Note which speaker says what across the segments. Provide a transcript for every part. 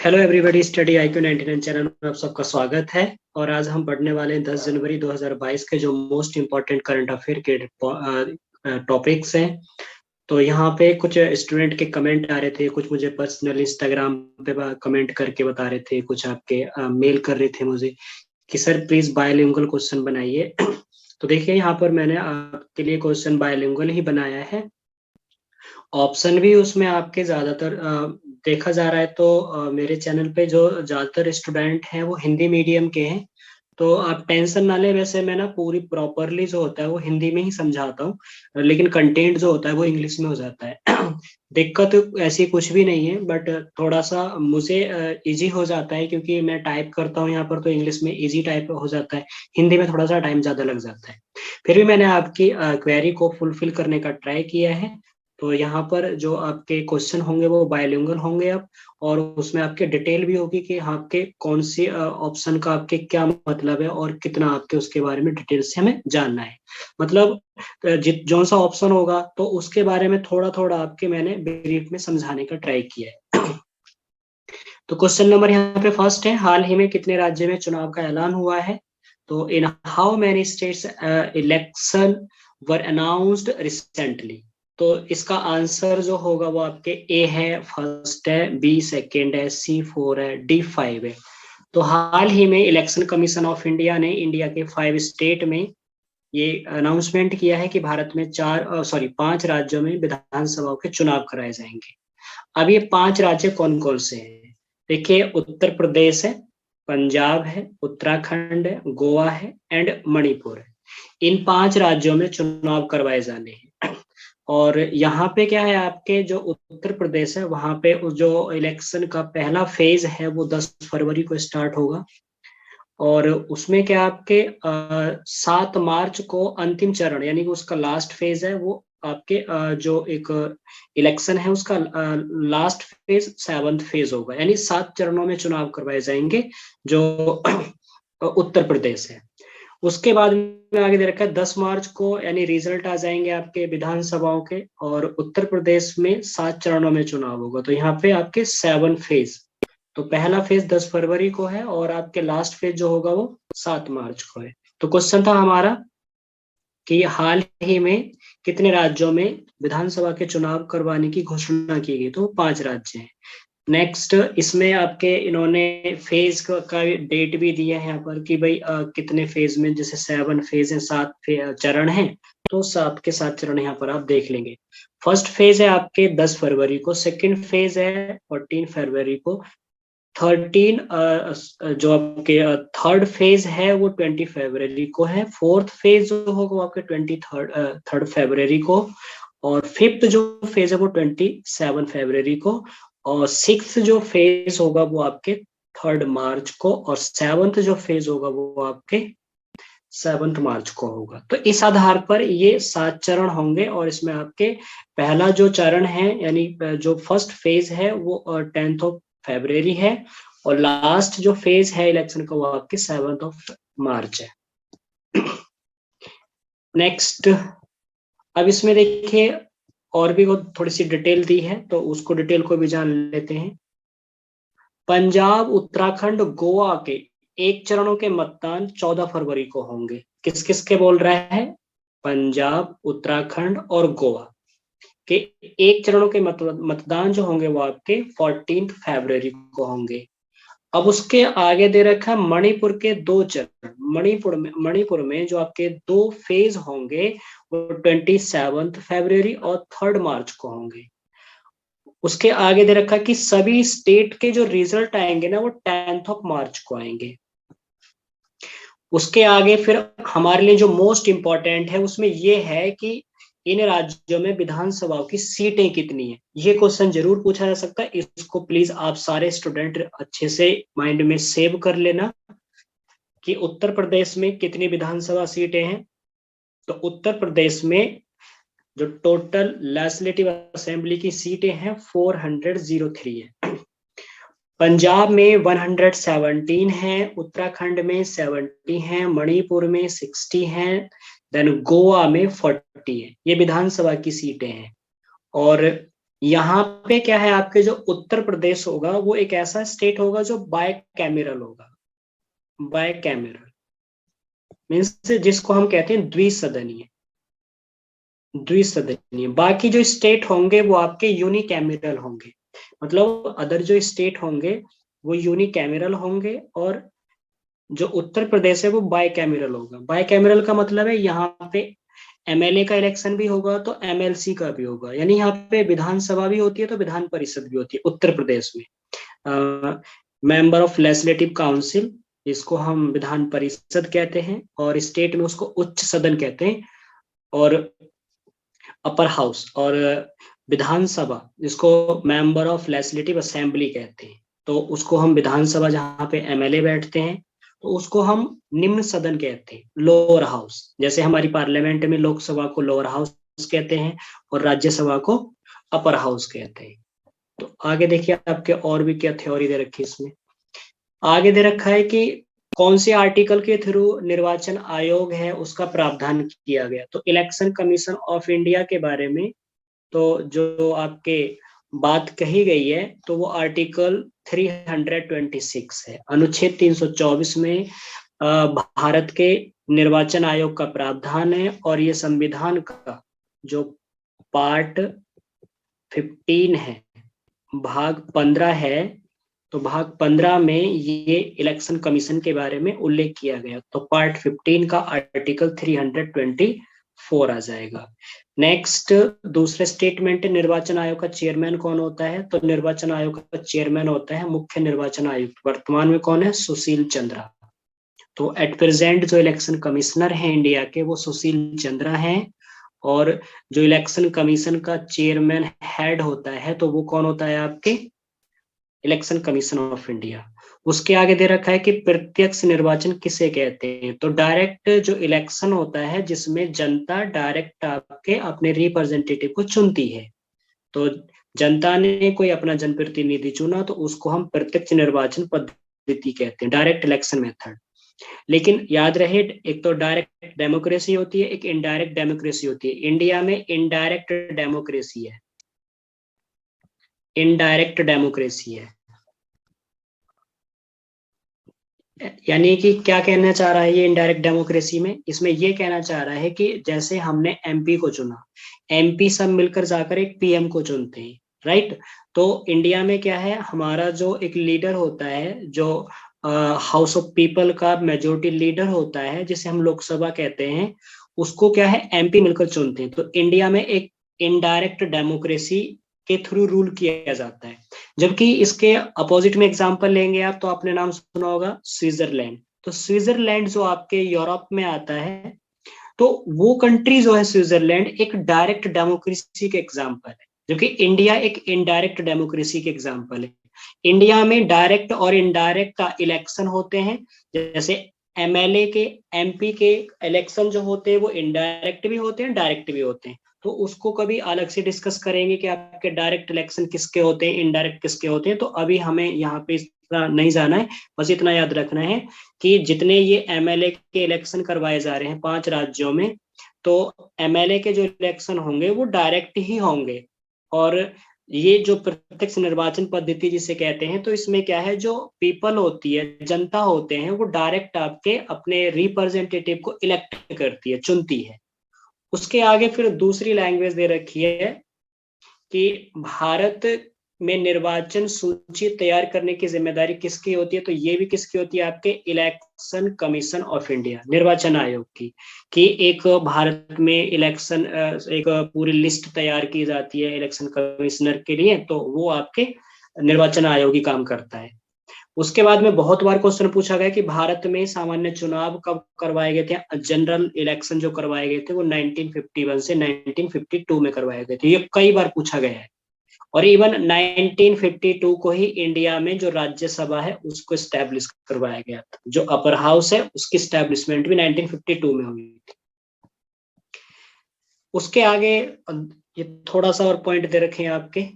Speaker 1: Hello everybody, study IQ 99 channel में आप सबका स्वागत है। और आज हम पढ़ने वाले हैं 10 जनवरी 2022 के जो मोस्ट इम्पोर्टेंट करंट अफेयर के टॉपिक्स हैं। तो यहाँ पे कुछ स्टूडेंट के कमेंट आ रहे थे, कुछ मुझे पर्सनल इंस्टाग्राम पे कमेंट करके बता रहे थे, कुछ आपके मेल कर रहे थे मुझे कि सर प्लीज बायलिंगुअल क्वेश्चन बनाइए। तो देखिए यहाँ पर मैंने आपके लिए क्वेश्चन बायलिंगुअल ही बनाया है। ऑप्शन भी उसमें आपके ज्यादातर देखा जा रहा है तो मेरे चैनल पे जो ज्यादातर स्टूडेंट हैं वो हिंदी मीडियम के हैं। तो आप टेंशन ना लें, वैसे मैं ना पूरी प्रॉपरली जो होता है वो हिंदी में ही समझाता हूँ, लेकिन कंटेंट जो होता है वो इंग्लिश में हो जाता है। दिक्कत ऐसी कुछ भी नहीं है, बट थोड़ा सा मुझे इजी हो जाता है क्योंकि मैं टाइप करता हूँ यहाँ पर, तो इंग्लिश में इजी टाइप हो जाता है, हिंदी में थोड़ा सा टाइम ज्यादा लग जाता है। फिर भी मैंने आपकी क्वेरी को फुलफिल करने का ट्राई किया है। तो यहाँ पर जो आपके क्वेश्चन होंगे वो बायलिंगुअल होंगे अब, और उसमें आपके डिटेल भी होगी कि आपके कौन सी ऑप्शन का आपके क्या मतलब है और कितना आपके उसके बारे में डिटेल से हमें जानना है। मतलब जो सा ऑप्शन होगा तो उसके बारे में थोड़ा थोड़ा आपके मैंने ब्रीफ में समझाने का ट्राई किया है। तो क्वेश्चन नंबर यहाँ पे फर्स्ट है, हाल ही में कितने राज्य में चुनाव का ऐलान हुआ है? तो in how many states election were announced recently? तो इसका आंसर जो होगा वो आपके ए है, फर्स्ट है, बी सेकेंड है, सी 4 है, डी 5 है। तो हाल ही में इलेक्शन कमीशन ऑफ इंडिया ने इंडिया के 5 स्टेट में ये अनाउंसमेंट किया है कि भारत में 5 राज्यों में विधानसभाओं के चुनाव कराए जाएंगे। अब ये 5 राज्य कौन कौन से हैं? देखिए, उत्तर प्रदेश है, पंजाब है, उत्तराखंड है, गोवा है एंड मणिपुर है। इन 5 राज्यों में चुनाव करवाए जाने हैं। और यहाँ पे क्या है, आपके जो उत्तर प्रदेश है वहां पे जो इलेक्शन का पहला फेज है वो 10 फरवरी को स्टार्ट होगा। और उसमें क्या आपके 7 मार्च को अंतिम चरण यानी कि उसका लास्ट फेज है वो आपके जो एक इलेक्शन है उसका लास्ट फेज 7th फेज होगा, यानी 7 चरणों में चुनाव करवाए जाएंगे जो उत्तर प्रदेश है। उसके बाद में आगे दे रखा है 10 मार्च को, यानी रिजल्ट आ जाएंगे आपके विधानसभाओं के, और उत्तर प्रदेश में 7 चरणों में चुनाव होगा। तो यहाँ पे आपके 7 फेज, तो पहला फेज 10 फरवरी को है और आपके लास्ट फेज जो होगा वो 7 मार्च को है। तो क्वेश्चन था हमारा कि हाल ही में कितने राज्यों में विधानसभा के चुनाव करवाने की घोषणा की गई? तो 5 राज्य हैं। नेक्स्ट, इसमें आपके इन्होंने फेज का डेट भी दिया है यहाँ पर कि भाई कितने फेज में, जैसे 7 फेज है, 7 चरण है, तो 7 के 7 चरण यहाँ पर आप देख लेंगे। फर्स्ट फेज है आपके 10 फरवरी को, सेकंड फेज है 14 फरवरी को, 13 जो आपके थर्ड फेज है वो 20 फरवरी को है, फोर्थ फेज जो होगा वो आपके 23 फरवरी को, और फिफ्थ जो फेज है वो 27 फरवरी को, और सिक्स जो फेज होगा वो आपके 3 मार्च को, और 7th जो फेज होगा वो आपके 7 मार्च को होगा। तो इस आधार पर ये 7 चरण होंगे, और इसमें आपके पहला जो चरण है यानी जो फर्स्ट फेज है वो 10th फरवरी है, और लास्ट जो फेज है इलेक्शन का वो आपके 7th मार्च है। नेक्स्ट, अब इसमें देखिए और भी थोड़ी सी डिटेल दी है, तो उसको डिटेल को भी जान लेते हैं। पंजाब, उत्तराखंड, गोवा के 1 चरणों के मतदान 14 फरवरी को होंगे। किस किस के बोल रहा है? पंजाब, उत्तराखंड और गोवा के 1 चरणों के मतदान जो होंगे वो आपके 14 फरवरी को होंगे। अब उसके आगे दे रखा है मणिपुर के 2 चरण। मणिपुर में जो आपके 2 फेज होंगे वो 27 फरवरी और 3 मार्च को होंगे। उसके आगे दे रखा है कि सभी स्टेट के जो रिजल्ट आएंगे ना वो 10th मार्च को आएंगे। उसके आगे फिर हमारे लिए जो मोस्ट इंपॉर्टेंट है उसमें ये है कि इन राज्यों में विधानसभाओं की सीटें कितनी है। ये क्वेश्चन जरूर पूछा जा सकता है, इसको प्लीज आप सारे स्टूडेंट अच्छे से माइंड में सेव कर लेना कि उत्तर प्रदेश में कितनी विधानसभा सीटें हैं। तो उत्तर प्रदेश में जो टोटल लेजिस्लेटिव असेंबली की सीटें हैं 403 है। पंजाब में 117 है, उत्तराखंड में 70 है, मणिपुर में 60 है, देन गोवा में 40 है। ये विधानसभा की सीटें हैं। और यहाँ पे क्या है, आपके जो उत्तर प्रदेश होगा वो एक ऐसा स्टेट होगा जो बाय कैमरल होगा। बाय कैमरल मीन्स जिसको हम कहते हैं द्विसदनीय। द्विसदनीय बाकी जो स्टेट होंगे वो आपके यूनिकैमरल होंगे। मतलब अदर जो स्टेट होंगे वो यूनिकैमरल होंगे, और जो उत्तर प्रदेश है वो बाय कैमरल होगा। बाय कैमरल का मतलब है यहाँ पे एमएलए का इलेक्शन भी होगा तो एमएलसी का भी होगा, यानी यहाँ पे विधानसभा भी होती है तो विधान परिषद भी होती है उत्तर प्रदेश में। मेंबर ऑफ लेजिस्लेटिव काउंसिल, इसको हम विधान परिषद कहते हैं, और स्टेट में उसको उच्च सदन कहते हैं, और अपर हाउस और विधानसभा जिसको मेंबर ऑफ लेजिस्लेटिव असेंबली कहते हैं। तो उसको हम विधानसभा जहाँ पे एमएलए बैठते हैं तो उसको हम निम्न सदन कहते हैं, लोअर हाउस। जैसे हमारी पार्लियामेंट में लोकसभा को लोअर हाउस कहते हैं और राज्यसभा को अपर हाउस कहते हैं। तो आगे देखिए आपके और भी क्या थ्योरी दे रखी है इसमें। आगे दे रखा है कि कौन से आर्टिकल के थ्रू निर्वाचन आयोग है उसका प्रावधान किया गया। तो इलेक्शन कमीशन ऑफ इंडिया के बारे में तो जो आपके बात कही गई है तो वो आर्टिकल 326 है, अनुच्छेद 324 में भारत के निर्वाचन आयोग का प्रावधान है। और ये संविधान का जो पार्ट 15 है, भाग 15 है, तो भाग 15 में ये इलेक्शन कमीशन के बारे में उल्लेख किया गया। तो पार्ट 15 का आर्टिकल 324 आ जाएगा। नेक्स्ट दूसरे स्टेटमेंट, निर्वाचन आयोग का चेयरमैन कौन होता है। तो निर्वाचन आयोग का चेयरमैन होता है मुख्य निर्वाचन आयुक्त। वर्तमान में कौन है, सुशील चंद्रा। तो एट प्रेजेंट जो इलेक्शन कमिश्नर है इंडिया के वो सुशील चंद्रा हैं। और जो इलेक्शन कमीशन का चेयरमैन हेड होता है तो वो कौन होता है आपके, इलेक्शन कमीशन ऑफ इंडिया। उसके आगे दे रखा है कि प्रत्यक्ष निर्वाचन किसे कहते हैं। तो डायरेक्ट जो इलेक्शन होता है जिसमें जनता डायरेक्ट आपके अपने रिप्रेजेंटेटिव को चुनती है। तो जनता ने कोई अपना जनप्रतिनिधि चुना तो उसको हम प्रत्यक्ष निर्वाचन पद्धति कहते हैं, डायरेक्ट इलेक्शन मेथड। लेकिन याद रहे, एक तो डायरेक्ट डेमोक्रेसी होती है, एक इनडायरेक्ट डेमोक्रेसी होती है। इंडिया में इनडायरेक्ट डेमोक्रेसी है, इनडायरेक्ट डेमोक्रेसी है। यानी कि क्या कहना चाह रहा है ये इनडायरेक्ट डेमोक्रेसी में, इसमें ये कहना चाह रहा है कि जैसे हमने एमपी को चुना, एमपी सब मिलकर जाकर एक पीएम को चुनते हैं, राइट। तो इंडिया में क्या है, हमारा जो एक लीडर होता है, जो हाउस ऑफ पीपल का मेजोरिटी लीडर होता है जिसे हम लोकसभा कहते हैं, उसको क्या है एमपी मिलकर चुनते हैं। तो इंडिया में एक इनडायरेक्ट डेमोक्रेसी के थ्रू रूल किया जाता है। जबकि इसके अपोजिट में एग्जांपल लेंगे आप तो आपने नाम सुना होगा स्विट्जरलैंड। तो स्विट्जरलैंड जो आपके यूरोप में आता है, तो वो कंट्री जो है स्विट्जरलैंड एक डायरेक्ट डेमोक्रेसी के एग्जांपल है, जबकि इंडिया एक इनडायरेक्ट डेमोक्रेसी के एग्जांपल है। इंडिया में डायरेक्ट और इनडायरेक्ट का इलेक्शन होते हैं। जैसे एमएलए के, एमपी के इलेक्शन जो होते हैं वो इनडायरेक्ट भी होते हैं, डायरेक्ट भी होते हैं। तो उसको कभी अलग से डिस्कस करेंगे कि आपके डायरेक्ट इलेक्शन किसके होते हैं, इनडायरेक्ट किसके होते हैं। तो अभी हमें यहाँ पे इतना नहीं जाना है, बस इतना याद रखना है कि जितने ये एमएलए के इलेक्शन करवाए जा रहे हैं 5 राज्यों में, तो एमएलए के जो इलेक्शन होंगे वो डायरेक्ट ही होंगे। और ये जो प्रत्यक्ष निर्वाचन पद्धति जिसे कहते हैं, तो इसमें क्या है, जो पीपल होती है, जनता होते हैं, वो डायरेक्ट आपके अपने रिप्रेजेंटेटिव को इलेक्ट करती है, चुनती है। उसके आगे फिर दूसरी लैंग्वेज दे रखी है कि भारत में निर्वाचन सूची तैयार करने की जिम्मेदारी किसकी होती है। तो ये भी किसकी होती है, आपके इलेक्शन कमीशन ऑफ इंडिया, निर्वाचन आयोग की। कि एक भारत में इलेक्शन एक पूरी लिस्ट तैयार की जाती है इलेक्शन कमिश्नर के लिए, तो वो आपके निर्वाचन आयोग ही काम करता है। उसके बाद में बहुत बार क्वेश्चन पूछा गया कि भारत में सामान्य चुनाव कब करवाए गए थे। जनरल इलेक्शन जो करवाए गए थे वो 1951 से 1952 में करवाए गए थे, ये कई बार पूछा गया है। और इवन 1952 को ही इंडिया में जो राज्यसभा है उसको स्टैब्लिश करवाया गया था। जो अपर हाउस है उसकी स्टैब्लिशमेंट भी 1952 में हुई थी। उसके आगे ये थोड़ा सा और पॉइंट दे रखे हैं आपके।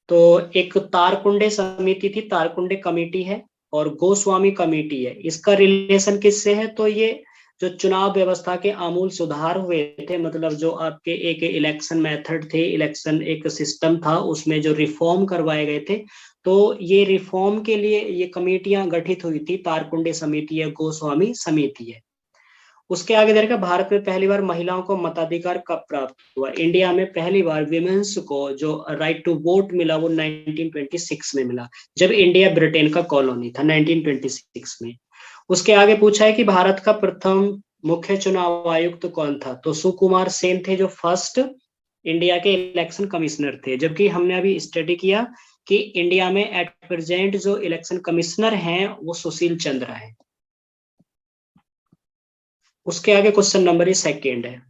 Speaker 1: तो एक तारकुंडे समिति थी, तारकुंडे कमेटी है, और गोस्वामी कमेटी है। इसका रिलेशन किससे है, तो ये जो चुनाव व्यवस्था के आमूल सुधार हुए थे, मतलब जो आपके एक इलेक्शन मेथड थे, इलेक्शन एक सिस्टम था, उसमें जो रिफॉर्म करवाए गए थे, तो ये रिफॉर्म के लिए ये कमेटियां गठित हुई थी, तारकुंडे समिति है, गोस्वामी समिति है। उसके आगे देखा, भारत में पहली बार महिलाओं को मताधिकार कब प्राप्त हुआ? इंडिया में पहली बार विमेन्स को जो राइट टू वोट मिला वो 1926 में मिला, जब इंडिया ब्रिटेन का कॉलोनी था, 1926 में। उसके आगे पूछा है कि भारत का प्रथम मुख्य चुनाव आयुक्त कौन था? तो सुकुमार सेन थे, जो फर्स्ट इंडिया के इलेक्शन कमिश्नर थे। जबकि हमने अभी स्टडी किया कि इंडिया में एट प्रेजेंट जो इलेक्शन कमिश्नर हैं वो सुशील चंद्र है। उसके आगे क्वेश्चन नंबर सेकंड है।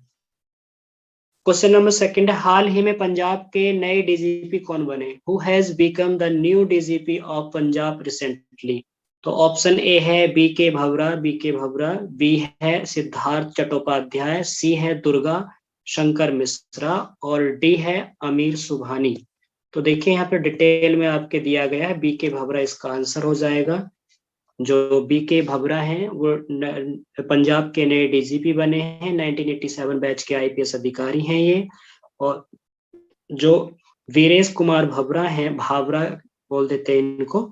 Speaker 1: क्वेश्चन नंबर सेकंड है, हाल ही में पंजाब के नए डीजीपी कौन बने? Who has become the new DGP of Punjab recently? तो ऑप्शन ए है बीके भवरा, बी है सिद्धार्थ चट्टोपाध्याय, सी है दुर्गा शंकर मिश्रा, और डी है अमीर सुबहानी। तो देखिए यहाँ पे डिटेल में आपके दिया गया है, बीके भवरा इसका आंसर हो जाएगा। जो बीके भवरा हैं वो पंजाब के नए डीजीपी बने हैं, 1987 बैच के आईपीएस अधिकारी हैं ये। और जो वीरेश कुमार भवरा हैं, भावरा बोल देते हैं इनको,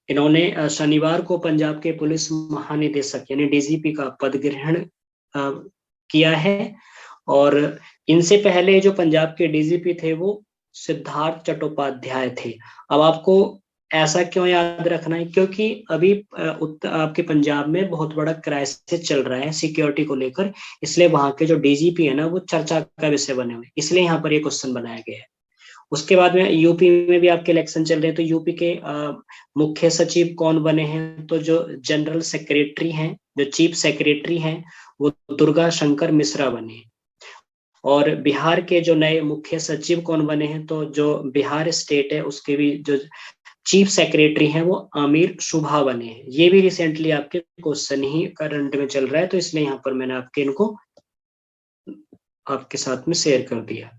Speaker 1: इन्होंने शनिवार को पंजाब के पुलिस महानिदेशक यानी डीजीपी का पद ग्रहण किया है। और इनसे पहले जो पंजाब के डीजीपी थे वो सिद्धार्थ चट्टोपाध्याय थे। अब आपको ऐसा क्यों याद रखना है? क्योंकि अभी आपके पंजाब में बहुत बड़ा क्राइसिस चल रहा है सिक्योरिटी को लेकर, इसलिए वहां के जो डीजीपी है ना वो चर्चा का विषय बने हुए, इसलिए यहाँ पर ये क्वेश्चन बनाया गया है। उसके बाद में यूपी में भी आपके इलेक्शन चल रहे हैं, तो यूपी के मुख्य सचिव कौन बने हैं? तो जो जनरल सेक्रेटरी हैं, जो चीफ सेक्रेटरी हैं, वो दुर्गा शंकर मिश्रा बने हैं। और बिहार के जो नए मुख्य सचिव कौन बने हैं? तो जो बिहार स्टेट है उसके भी जो चीफ सेक्रेटरी हैं वो आमिर शुभा बने हैं। ये भी रिसेंटली आपके क्वेश्चन ही करंट में चल रहा है, तो इसलिए यहाँ पर मैंने आपके इनको आपके साथ में शेयर कर दिया।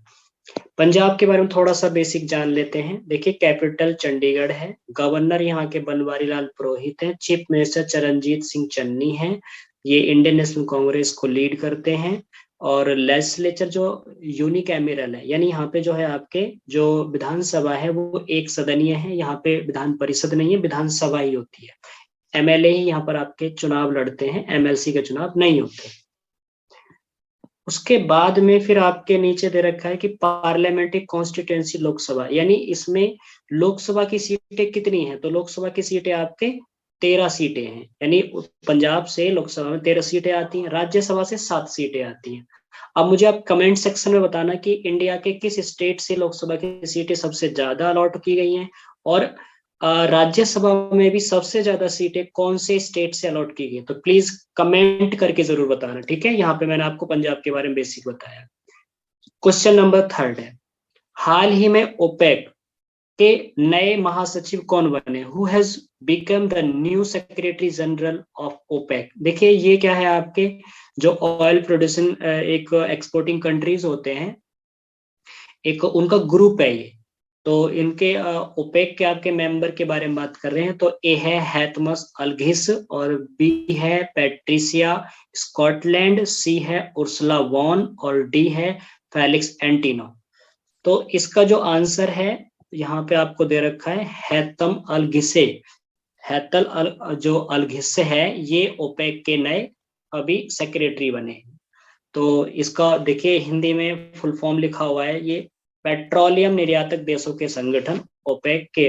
Speaker 1: पंजाब के बारे में थोड़ा सा बेसिक जान लेते हैं। देखिए, कैपिटल चंडीगढ़ है, गवर्नर यहाँ के बनवारी लाल पुरोहित हैं, चीफ मिनिस्टर चरणजीत सिंह चन्नी हैं, ये इंडियन नेशनल कांग्रेस को लीड करते हैं। और लेजिस्लेचर जो यूनिकैमरल है, यानी यहाँ पे जो है आपके जो विधानसभा है वो एक सदनीय है, यहाँ पे विधान परिषद नहीं है, विधानसभा ही होती है। एमएलए ही यहाँ पर आपके चुनाव लड़ते हैं, एमएलसी के चुनाव नहीं होते। उसके बाद में फिर आपके नीचे दे रखा है कि पार्लियामेंट्री कॉन्स्टिट्यूएंसी लोकसभा, यानी इसमें लोकसभा की सीटें कितनी हैं? तो लोकसभा की सीटें आपके 13 सीटें हैं, यानी पंजाब से लोकसभा में 13 सीटें आती हैं, राज्यसभा से 7 सीटें आती हैं। अब मुझे आप कमेंट सेक्शन में बताना कि इंडिया के किस स्टेट से लोकसभा की सीटें सबसे ज्यादा अलॉट की गई हैं, और राज्यसभा में भी सबसे ज्यादा सीटें कौन से स्टेट से अलॉट की गई। तो प्लीज कमेंट करके जरूर बताना, ठीक है। यहाँ पे मैंने आपको पंजाब के बारे में बेसिक बताया। क्वेश्चन नंबर थर्ड है, हाल ही में ओपेक के नए महासचिव कौन बने? Who has become the new secretary general of OPEC? देखिए ये क्या है, आपके जो ऑयल प्रोड्यूसिंग एक एक्सपोर्टिंग कंट्रीज होते हैं, एक उनका ग्रुप है ये। तो इनके ओपेक के आपके मेंबर के बारे में बात कर रहे हैं, तो ए है हैतमस अलघिस, और बी है पैट्रिसिया स्कॉटलैंड, सी है उर्सुला वॉन, और डी है फेलिक्स एंटिनो। तो इसका जो आंसर है यहाँ पे आपको दे रखा है हैतम अलघिसे। जो अलघिस है ये ओपेक के नए अभी सेक्रेटरी बने। तो इसका देखिए हिंदी में फुल फॉर्म लिखा हुआ है, ये पेट्रोलियम निर्यातक देशों के संगठन ओपेक के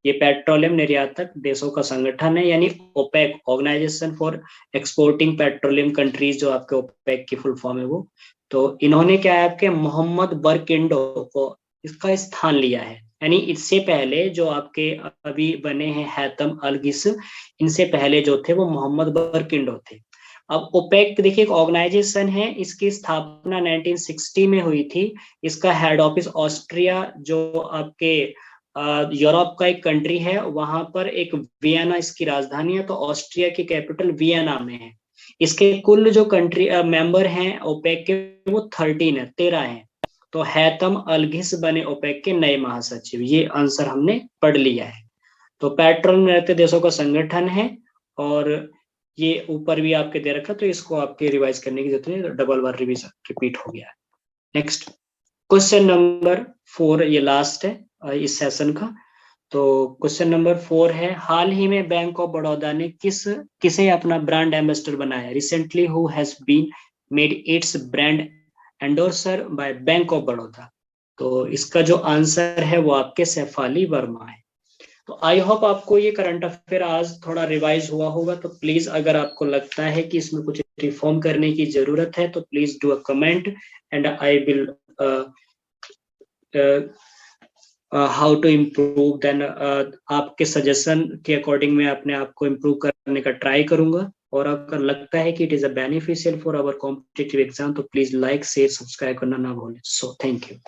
Speaker 1: ये पेट्रोलियम निर्यातक देशों का संगठन है, यानी OPEC, organisation for exporting petroleum countries, जो आपके ओपेक की फुल फॉर्म है वो। तो इन्होंने क्या है, आपके मोहम्मद बरकिंडो को इसका स्थान लिया है, यानी इससे पहले जो आपके अभी बने हैं हैतम अलगिस, इनसे पहले जो थे वो मोहम्मद बरकिंडो थे। अब ओपेक देखिए एक ऑर्गेनाइजेशन है, इसकी स्थापना 1960 में हुई थी। इसका हेड ऑफिस ऑस्ट्रिया, जो आपके यूरोप का एक कंट्री है, वहां पर एक वियना इसकी राजधानी है, तो ऑस्ट्रिया की कैपिटल वियना में है। इसके कुल जो कंट्री मेंबर हैं ओपेक के वो 13 हैं। तो हैतम अलघिस बने ओपेक के नए महासचिव, ये आंसर हमने पढ़ लिया है। तो पेट्रोलियम निर्यातक देशों का संगठन है, और ये ऊपर भी आपके दे रखा, तो इसको आपके रिवाइज करने की जरूरत नहीं, तो डबल बार रिवीजन रिपीट हो गया है। नेक्स्ट क्वेश्चन नंबर 4, ये लास्ट है इस सेशन का। तो क्वेश्चन नंबर 4 है, हाल ही में बैंक ऑफ बड़ौदा ने किसे अपना ब्रांड एम्बेसडर बनाया? Recently who has been made its brand endorser by Bank of Baroda. तो इसका जो आंसर है वो आपके शेफाली वर्मा है। तो आई होप आपको ये करंट अफेयर आज थोड़ा रिवाइज हुआ होगा। तो प्लीज अगर आपको लगता है कि इसमें कुछ रिफॉर्म करने की जरूरत है तो please do a comment and I will how to improve. Then आपके सजेशन के अकॉर्डिंग मैं अपने आप को इम्प्रूव करने का ट्राई करूंगा। और अगर लगता है कि it is a beneficial for our competitive exam तो प्लीज लाइक शेयर सब्सक्राइब करना ना भूलें। So thank you.